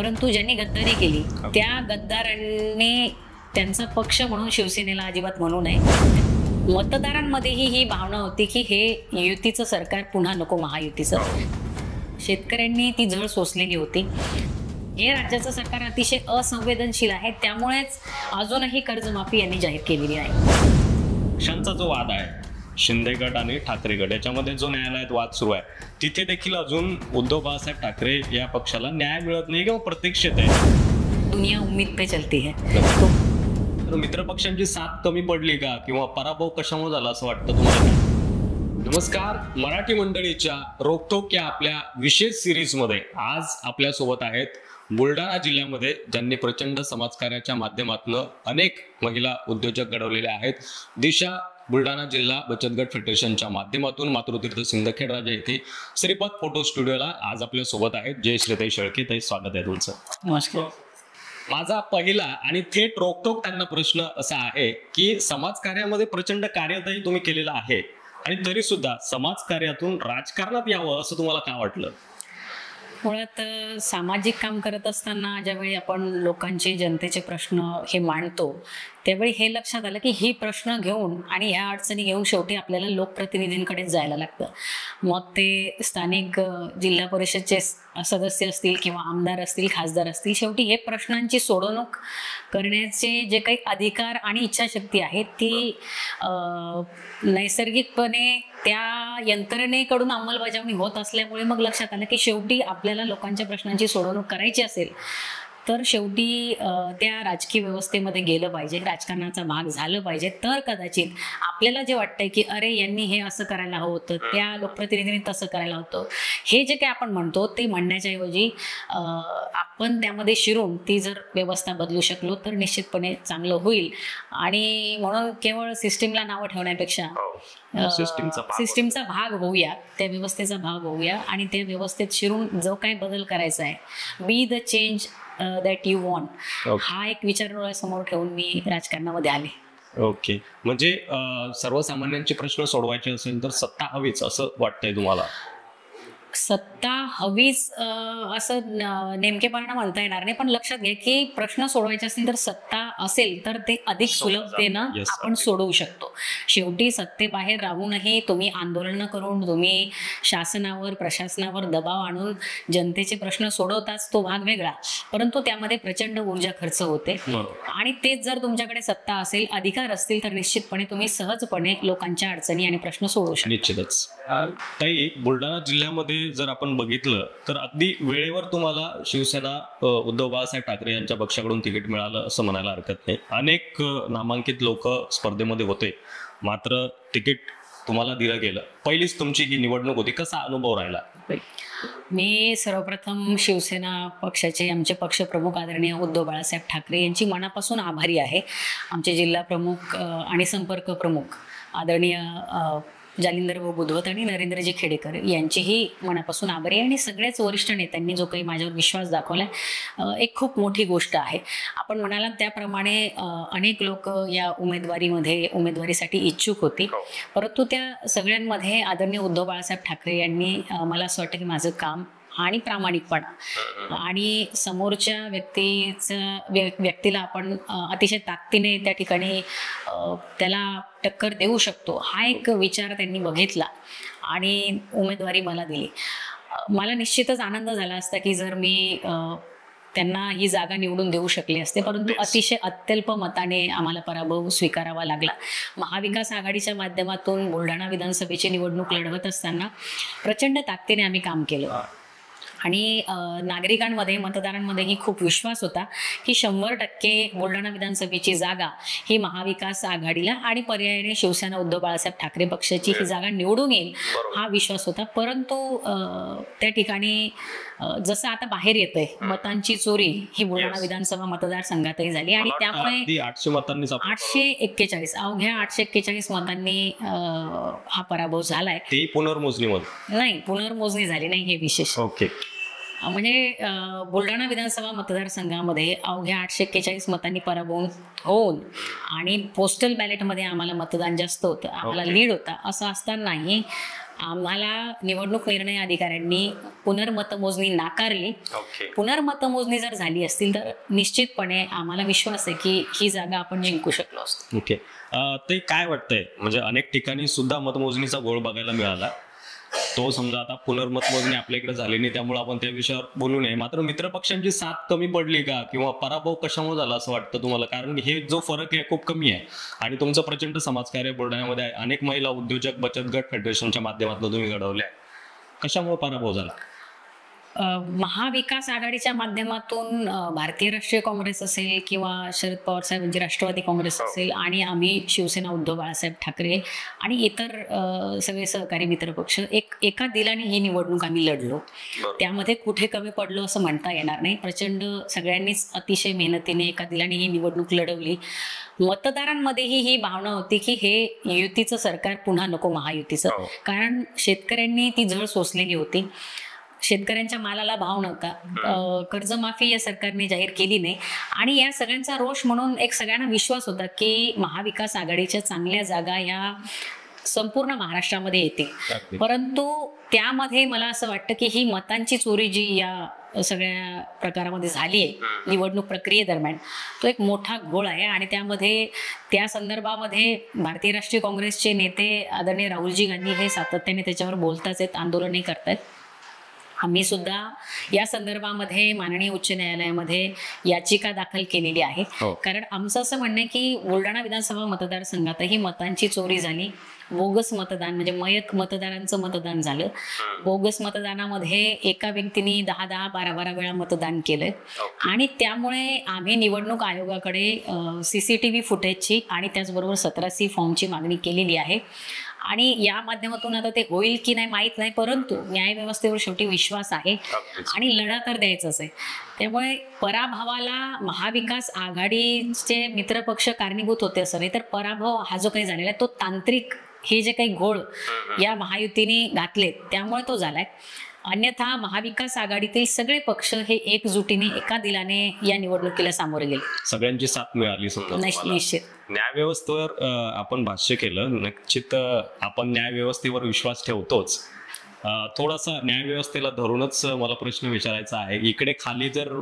परंतु ज्यांनी गद्दारी केली त्या गद्दारांनी त्यांचा पक्ष म्हणून शिवसेनेला अजिबात म्हणू नये. मतदारांमध्येही ही भावना होती की हे युतीचं सरकार पुन्हा नको, महायुतीचं. शेतकऱ्यांनी ती झळ सोसलेली होती. हे राज्याचं सरकार अतिशय असंवेदनशील आहे, त्यामुळेच अजूनही कर्जमाफी यांनी जाहीर केलेली आहे. शांचा जो वाद आहे शिंदे गट आणि ठाकरे गट याच्यामध्ये जो न्यायालयात वाद सुरू आहे, तिथे देखील अजून उद्धव बाळासाहेब ठाकरे या पक्षाला न्याय मिळत नाही किंवा प्रतीक्षेत आहे. दुनिया उम्मीद पे चलती है. मित्रपक्षांची साथ कमी पडली का किंवा पराभव कशामुळे झाला असं वाटतं तुम्हाला? नमस्कार, मराठी मंडळीच्या रोकटोक या आपल्या विशेष सिरीजमध्ये आज आपल्या सोबत आहेत बुलढाणा जिल्ह्यामध्ये ज्यांनी प्रचंड समाजकार्याच्या माध्यमातून अनेक महिला उद्योजक घडवलेले आहेत. दिशा बुलढाणा जिल्हा बचत गट फेडरेशनच्या माध्यमातून मातृतीर्थ सिंदखेड राजा येथे श्रीपत फोटो स्टुडिओला आज आपल्या सोबत आहेत जय श्रीताई शेळके. ताई, स्वागत आहे तुमचं. नमस्कार. माझा पहिला आणि थेट रोकटोक त्यांना प्रश्न असा आहे की समाजकार्यामध्ये प्रचंड कार्यतही तुम्ही केलेलं आहे आणि तरी सुद्धा समाजकार्यातून राजकारणात यावं असं तुम्हाला का वाटलं? मुळात सामाजिक काम करत असताना ज्यावेळी आपण लोकांचे, जनतेचे प्रश्न हे मांडतो त्यावेळी हे लक्षात आलं की ही प्रश्न घेऊन आणि ह्या अडचणी घेऊन शेवटी आपल्याला लोकप्रतिनिधींकडेच जायला लागतं. मग ते स्थानिक जिल्हा परिषदचे सदस्य असतील किंवा आमदार असतील, खासदार असतील, शेवटी हे प्रश्नांची सोडवणूक करण्याचे जे काही अधिकार आणि इच्छाशक्ती आहे ती नैसर्गिकपणे त्या यंत्रणेकडून अंमलबजावणी होत असल्यामुळे मग लक्षात आलं की शेवटी आपल्याला लोकांच्या प्रश्नांची सोडवणूक करायची असेल तर शेवटी त्या राजकीय व्यवस्थेमध्ये गेलं पाहिजे, राजकारणाचा भाग झालं पाहिजे. तर कदाचित आपल्याला जे वाटतंय की अरे यांनी हे असं करायला हवं होतं, त्या लोकप्रतिनिधींनी तसं करायला होतं, हे जे काही आपण म्हणतो ते म्हणण्याच्या ऐवजी आपण त्यामध्ये शिरून ती जर व्यवस्था बदलू शकलो तर निश्चितपणे चांगलं होईल. आणि म्हणून केवळ सिस्टीमला नावं ठेवण्यापेक्षा सिस्टीमचा भाग होऊया, त्या व्यवस्थेचा भाग होऊया आणि त्या व्यवस्थेत शिरून जो काही बदल करायचा आहे, be the change that you want, हा एक विचार डोळ्यासमोर ठेवून मी राजकारणामध्ये आले. ओके, म्हणजे सर्वसामान्यांचे प्रश्न सोडवायचे असेल तर सत्ता हवीच असं वाटतंय तुम्हाला? सत्ता हवीच असं नेमकेपणाने म्हणता येणार नाही, पण लक्षात घ्या की प्रश्न सोडवायचे असतील तर सत्ता असेल तर ते अधिक सुलभतेनं आपण सोडवू शकतो. शेवटी सत्तेबाहेर राहूनही तुम्ही आंदोलनं करून, तुम्ही शासनावर, प्रशासनावर दबाव आणून जनतेचे प्रश्न सोडवताच तो भाग वेगळा, परंतु त्यामध्ये प्रचंड ऊर्जा खर्च होते. आणि तेच जर तुमच्याकडे सत्ता असेल, अधिकार असतील तर निश्चितपणे तुम्ही सहजपणे लोकांच्या अडचणी आणि प्रश्न सोडवू शकता. निश्चितच. ताई, बुलढाणा जिल्ह्यामध्ये जर आपण बघितलं तर अगदी वेळेवर तुम्हाला शिवसेना उद्धव बाळासाहेब ठाकरे यांच्या पक्षाकडून तिकीट मिळालं असं म्हणायला हरकत नाही. अनेक नामांकित लोक स्पर्धेमध्ये होते, मात्र तिकीट तुम्हाला दिलं गेलं. पहिलीच तुमची ही निवडणूक होती, कसा अनुभव राहिला? मी सर्वप्रथम शिवसेना पक्षाचे आमचे पक्षप्रमुख आदरणीय उद्धव बाळासाहेब ठाकरे यांची मनापासून आभारी आहे. आमचे जिल्हा प्रमुख आणि संपर्क प्रमुख आदरणीय जालिंदरभाऊ बुधवत आणि नरेंद्रजी खेडेकर यांचीही मनापासून आभारी आहे. आणि सगळ्याच वरिष्ठ नेत्यांनी जो काही माझ्यावर विश्वास दाखवला एक खूप मोठी गोष्ट आहे. आपण म्हणालात त्याप्रमाणे अनेक लोक या उमेदवारीसाठी इच्छुक होती, परंतु त्या सगळ्यांमध्ये आदरणीय उद्धव बाळासाहेब ठाकरे यांनी मला असं वाटतं की माझं काम आणि प्रामाणिकपणा आणि समोरच्या व्यक्तीला आपण अतिशय ताकदीने त्या ठिकाणी त्याला टक्कर देऊ शकतो, हा एक विचार त्यांनी बघितला आणि उमेदवारी मला दिली. मला निश्चितच आनंद झाला असता की जर मी त्यांना ही जागा निवडून देऊ शकले असते, परंतु अतिशय अत्यल्प मताने आम्हाला पराभव स्वीकारावा लागला. महाविकास आघाडीच्या माध्यमातून बुलढाणा विधानसभेची निवडणूक लढवत असताना प्रचंड ताकदीने आम्ही काम केलं आणि नागरिकांमध्ये, मतदारांमध्येही खूप विश्वास होता की 100% बुलढाणा विधानसभेची जागा ही महाविकास आघाडीला आणि पर्यायाने शिवसेना उद्धव बाळासाहेब ठाकरे पक्षाची ही जागा निवडून येईल हा विश्वास होता. परंतु त्या ठिकाणी जसं आता बाहेर येतंय मतांची चोरी ही बुलढाणा विधानसभा मतदारसंघातही झाली आणि त्यामुळे 841 अवघ्या 841 मतांनी हा पराभव झालाय. नाही, पुनर्मोजणी झाली नाही, हे विशेष. म्हणजे बुलढाणा विधानसभा मतदारसंघामध्ये अवघ्या 841 मतांनी पराभव होऊन आणि पोस्टल बॅलेटमध्ये आम्हाला मतदान जास्त होतं, आम्हाला लीड होता. असं असतानाही आम्हाला निवडणूक निर्णय अधिकाऱ्यांनी पुनर्मतमोजणी नाकारली. ओके. पुनर्मतमोजणी जर झाली असतील तर निश्चितपणे आम्हाला विश्वास आहे की ही जागा आपण जिंकू शकलो असतो. ओके. ते काय वाटतंय, म्हणजे अनेक ठिकाणी सुद्धा मतमोजणीचा घोळ बघायला मिळाला. तो समजा आता पुनर्मतमोजणी आपल्या इकडे झाली नाही, त्यामुळे आपण त्या विषयावर बोलू नये. मात्र मित्रपक्षांची साथ कमी पडली का, किंवा पराभव कशामुळे झाला असं वाटतं तुम्हाला? कारण हे जो फरक आहे खूप कमी आहे आणि तुमचं प्रचंड समाजकार्य बुलढाण्यामध्ये आहे. अनेक महिला उद्योजक बचत गट फेडरेशनच्या माध्यमातून तुम्ही घडवले आहे. कशामुळे पराभव झाला? महाविकास आघाडीच्या माध्यमातून भारतीय राष्ट्रीय काँग्रेस असेल किंवा शरद पवार साहेब म्हणजे राष्ट्रवादी काँग्रेस असेल आणि आम्ही शिवसेना उद्धव बाळासाहेब ठाकरे आणि इतर सगळे सहकारी मित्रपक्ष एका दिलाने ही निवडणूक आम्ही लढलो. त्यामध्ये कुठे कमी पडलो असं म्हणता येणार नाही. प्रचंड सगळ्यांनीच अतिशय मेहनतीने एका दिलाने ही निवडणूक लढवली. मतदारांमध्येही ही भावना होती की हे युतीचं सरकार पुन्हा नको, महायुतीचं. कारण शेतकऱ्यांनी ती झळ सोसलेली होती. शेतकऱ्यांच्या मालाला भाव नव्हता. कर्जमाफी या सरकारने जाहीर केली नाही आणि या सगळ्यांचा रोष म्हणून एक सगळ्यांना विश्वास होता की महाविकास आघाडीच्या चांगल्या जागा या संपूर्ण महाराष्ट्रामध्ये येतील. परंतु त्यामध्ये मला असं वाटतं की ही मतांची चोरी जी या सगळ्या प्रकारामध्ये झाली आहे निवडणूक प्रक्रियेदरम्यान, तो एक मोठा घोळ आहे. आणि त्यामध्ये त्या संदर्भामध्ये भारतीय राष्ट्रीय काँग्रेसचे नेते आदरणीय राहुलजी गांधी हे सातत्याने त्याच्यावर बोलताच आहेत, आंदोलनही करतायत. आम्ही सुद्धा या संदर्भामध्ये माननीय उच्च न्यायालयामध्ये याचिका दाखल केलेली आहे. कारण आमचं असं म्हणणं आहे की बुलढाणा विधानसभा मतदारसंघातही मतांची चोरी झाली. बोगस मतदान म्हणजे मयत मतदारांचं मतदान झालं. बोगस मतदानामध्ये एका व्यक्तीने 10-10, 12-12 वेळा मतदान केलंय आणि त्यामुळे आम्ही निवडणूक आयोगाकडे CCTV फुटेजची आणि त्याचबरोबर 17C फॉर्मची मागणी केलेली आहे. आणि या माध्यमातून आता ते होईल की नाही माहीत नाही, परंतु न्यायव्यवस्थेवर शेवटी विश्वास आहे आणि लढा तर द्यायचाच आहे. त्यामुळे पराभवाला महाविकास आघाडीचे मित्रपक्ष कारणीभूत होते असं नाही, तर पराभव हा जो काही झालेला आहे तो तांत्रिक हे जे काही घोळ या महायुतीने घातलेत त्यामुळे तो झालाय. अन्यथा महाविकास आघाडीतील सगळे पक्ष हे एकजुटीने एका दिलाने या निवडणुकीला सामोरे गेले. सगळ्यांची साथ मिळाली समजा. निश्चित. न्यायव्यवस्थेवर आपण भाष्य केलं. निश्चित आपण न्यायव्यवस्थेवर विश्वास ठेवतोच. थोडासा न्यायव्यवस्थेला धरूनच मला प्रश्न विचारायचा आहे. इकडे खाली जर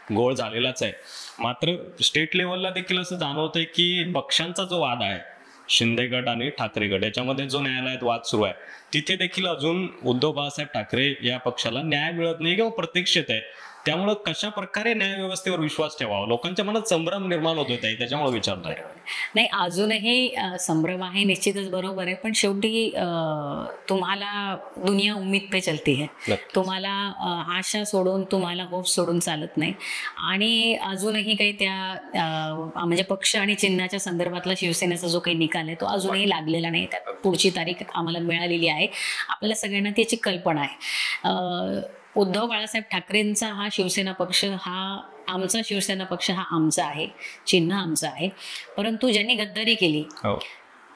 घोळ झालेलाच आहे, मात्र स्टेट लेवलला देखील असं जाणवतंय की पक्षांचा जो वाद आहे शिंदे गट आणि ठाकरे गट याच्यामध्ये जो न्यायालयात वाद सुरू आहे, तिथे देखील अजून उद्धव बाळासाहेब ठाकरे या पक्षाला न्याय मिळत नाही किंवा प्रतीक्षेत आहे. त्यामुळे कशा प्रकारे न्यायव्यवस्थेवर विश्वास ठेवावा? लोकांच्या मनात संभ्रम निर्माण होत आहे, त्याच्यामुळे विचारतोय. नाही, अजूनही संभ्रम आहे, निश्चितच बरोबर आहे. पण शेवटी तुम्हाला दुनिया उम्मीद पे चलती है. तुम्हाला आशा सोडून, तुम्हाला होप सोडून चालत नाही. आणि अजूनही काही त्या म्हणजे पक्ष आणि चिन्हाच्या संदर्भातला शिवसेनेचा जो काही निकाल आहे तो अजूनही लागलेला नाही. त्यात पुढची तारीख आम्हाला मिळालेली आहे. आपल्याला सगळ्यांना त्याची कल्पना आहे. उद्धव बाळासाहेब ठाकरेंचा हा शिवसेना पक्ष, हा आमचा शिवसेना पक्ष हा आमचा आहे, चिन्ह आमचं आहे. परंतु ज्यांनी गद्दारी केली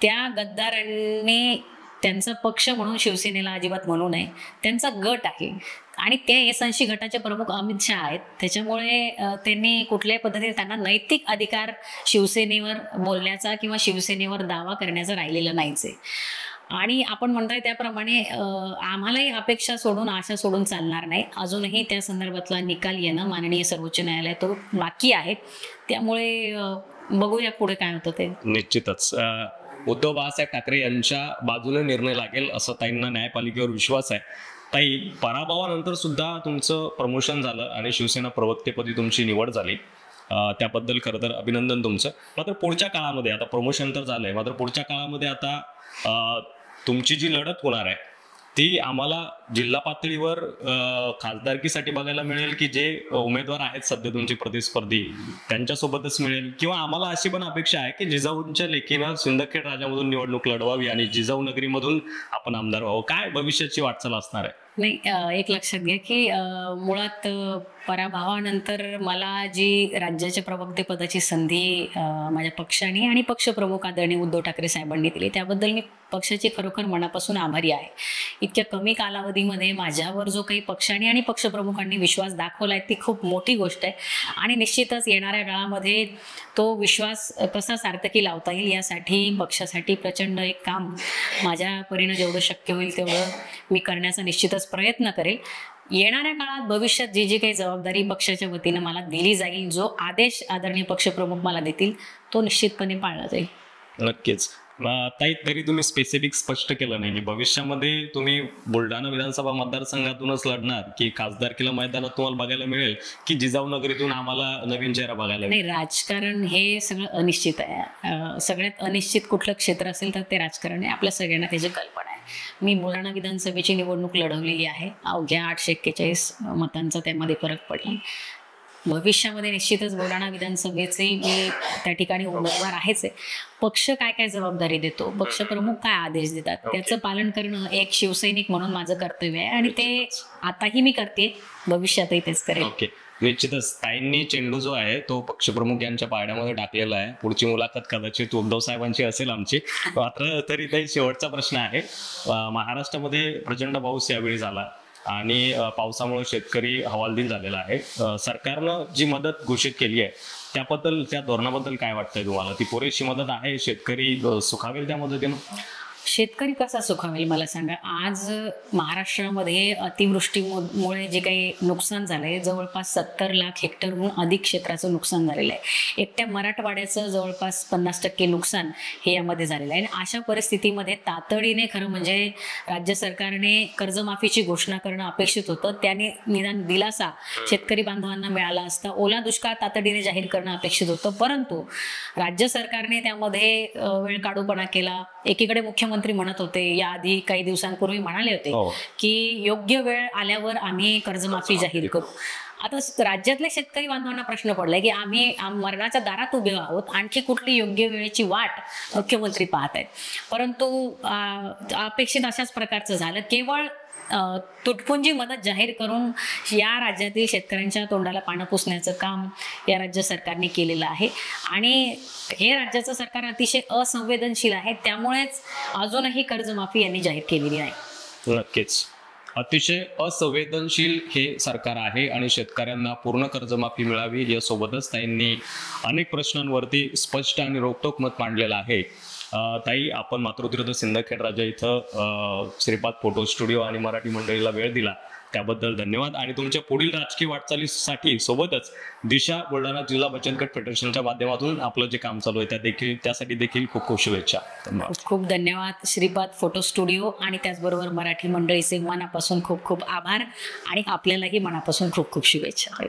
त्या गद्दारांनी त्यांचा पक्ष म्हणून शिवसेनेला अजिबात म्हणू नये. त्यांचा गट आहे आणि ते एस-80 गटाचे प्रमुख अमित शहा आहेत. त्याच्यामुळे त्यांनी कुठल्याही पद्धतीने त्यांना नैतिक अधिकार शिवसेनेवर बोलण्याचा किंवा शिवसेनेवर दावा करण्याचा राहिलेला नाहीच आहे. आणि आपण म्हणताय त्याप्रमाणे आम्हालाही अपेक्षा सोडून, आशा सोडून चालणार नाही. अजूनही त्या संदर्भातला निकाल येणं माननीय सर्वोच्च न्यायालयात तो बाकी आहे. त्यामुळे बघूया पुढे काय होतं ते. निश्चितच उद्धव बाळासाहेब ठाकरे यांच्या बाजूने निर्णय लागेल असं ताईंना न्यायपालिकेवर विश्वास आहे. ताई, पराभवानंतर सुद्धा तुमचं प्रमोशन झालं आणि शिवसेना प्रवक्तेपदी तुमची निवड झाली, त्याबद्दल खरं तर अभिनंदन तुमचं. मात्र पुढच्या काळामध्ये, आता प्रमोशन तर झालंय, मात्र पुढच्या काळामध्ये आता तुमची जी लढत होणार आहे ती आम्हाला जिल्हा पातळीवर खासदारकीसाठी बघायला मिळेल की जे उमेदवार आहेत सध्या तुमचे प्रतिस्पर्धी त्यांच्यासोबतच मिळेल, किंवा आम्हाला अशी पण अपेक्षा आहे की जिजाऊंच्या लेखीनं सिंदखेड राजामधून निवडणूक लढवावी आणि जिजाऊ नगरीमधून आपण आमदार व्हावं? काय भविष्याची वाटचाल असणार आहे? नाही, एक लक्षात घ्या की मुळात पराभवानंतर मला जी राज्याच्या प्रवक्तेपदाची संधी माझ्या पक्षाने आणि पक्षप्रमुख आदरणीय उद्धव ठाकरे साहेबांनी दिली, त्याबद्दल मी पक्षाची खरोखर मनापासून आभारी आहे. इतक्या कमी कालावधीमध्ये माझ्यावर जो काही पक्षाने आणि पक्षप्रमुखांनी विश्वास दाखवला आहे ती खूप मोठी गोष्ट आहे आणि निश्चितच येणाऱ्या काळामध्ये तो विश्वास कसा सार्थकी लावता येईल यासाठी पक्षासाठी प्रचंड एक काम माझ्या परीनं जेवढं शक्य होईल तेवढं मी करण्याचा निश्चितच प्रयत्न करेल. येणाऱ्या काळात भविष्यात जी जी काही जबाबदारी पक्षाच्या वतीनं मला दिली जाईल, जो आदेश आदरणीय पक्षप्रमुख मला देतील तो निश्चितपणे पाळला जाईल. नक्कीच. ताई, तरी तुम्ही स्पेसिफिक स्पष्ट केलं नाही की भविष्यामध्ये तुम्ही बुलढाणा विधानसभा मतदारसंघातूनच लढणार की खासदारकीला मैदानात तुम्हाला बघायला मिळेल की जिजाऊ नगरीतून आम्हाला नवीन चेहरा बघायला नाही, राजकारण हे सगळं अनिश्चित आहे. सगळ्यात अनिश्चित कुठलं क्षेत्र असेल तर ते राजकारण आहे. आपल्या सगळ्यांना त्याची कल्पना आहे. मी बुलढाणा विधानसभेची निवडणूक लढवलेली आहे. अवघ्या 841 मतांचा त्यामध्ये फरक पडला. भविष्यामध्ये निश्चितच बुलढाणा विधानसभेचे मी त्या ठिकाणी उमेदवार आहेच आहे. पक्ष काय काय जबाबदारी देतो, पक्षप्रमुख काय आदेश देतात त्याचं पालन करणं एक शिवसैनिक म्हणून माझं कर्तव्य आहे आणि ते आताही मी करते, भविष्यातही तेच करेल. ओके, निश्चितच ताईंनी चेंडू जो आहे तो पक्षप्रमुख यांच्या पारड्यामध्ये टाकलेला आहे. पुढची मुलाखत कदाचित उद्धव साहेबांची असेल आमची. मात्र तरी ताई, शेवटचा प्रश्न आहे. महाराष्ट्रामध्ये प्रचंड पाऊस यावेळी झाला आणि पावसामुळे शेतकरी हवालदिल झालेला आहे. सरकारनं जी मदत घोषित केली आहे त्याबद्दल, त्या धोरणाबद्दल काय वाटतंय तुम्हाला? ती पुरेशी मदत आहे? शेतकरी सुखावेल त्या मदतीनं? शेतकरी कसा सुखावेल मला सांगा. आज महाराष्ट्रामध्ये अतिवृष्टीमुळे जे काही नुकसान झालंय, जवळपास 70 लाख हेक्टरहून अधिक क्षेत्राचं नुकसान झालेलं आहे. एकट्या मराठवाड्याचं जवळपास 50% नुकसान हे यामध्ये झालेलं आहे. आणि अशा परिस्थितीमध्ये तातडीने खरं म्हणजे राज्य सरकारने कर्जमाफीची घोषणा करणं अपेक्षित होतं. त्याने निदान दिलासा शेतकरी बांधवांना मिळाला असता. ओला दुष्काळ तातडीने जाहीर करणं अपेक्षित होतं, परंतु राज्य सरकारने त्यामध्ये वेळ काढूपणा केला. एकीकडे मुख्यमंत्री म्हणत होते, याआधी काही दिवसांपूर्वी म्हणाले होते की योग्य वेळ आल्यावर आम्ही कर्जमाफी जाहीर करू. आता राज्यातल्या शेतकरी बांधवांना प्रश्न पडलाय की आम्ही मरणाच्या दारात उभे आहोत, आणखी कुठली योग्य वेळेची वाट मुख्यमंत्री पाहत आहेत. परंतु अपेक्षित अशाच प्रकारचं झालं. केवळ तुटपुंजी मदत जाहीर करून या राज्यातील शेतकऱ्यांच्या तोंडाला पानं पुसण्याचं काम या राज्य सरकारने केलेलं आहे आणि हे राज्याचं सरकार अतिशय असंवेदनशील आहे. त्यामुळेच अजूनही कर्जमाफी यांनी जाहीर केलेली नाही. नक्कीच, अतिशय असंवेदनशील हे सरकार आहे आणि शेतकऱ्यांना पूर्ण कर्जमाफी मिळावी यासोबतच त्यांनी अनेक प्रश्नांवरती स्पष्ट आणि रोखठोक मत मांडलेलं आहे. ताई, आपण मातृतीर्थ सिंदखेड राजा इथं श्रीपाद फोटो स्टुडिओ आणि मराठी मंडळीला वेळ दिला त्याबद्दल धन्यवाद आणि तुमच्या पुढील राजकीय वाटचालीसाठी सोबतच दिशा बुलढाणा जिल्हा बचत गट फेडरेशनच्या माध्यमातून आपलं जे काम चालू आहे त्यासाठी देखील खूप खूप शुभेच्छा. खूप खूप धन्यवाद. श्रीपाद फोटो स्टुडिओ आणि त्याचबरोबर मराठी मंडळीचे मनापासून खूप खूप आभार आणि आपल्यालाही मनापासून खूप खूप शुभेच्छा.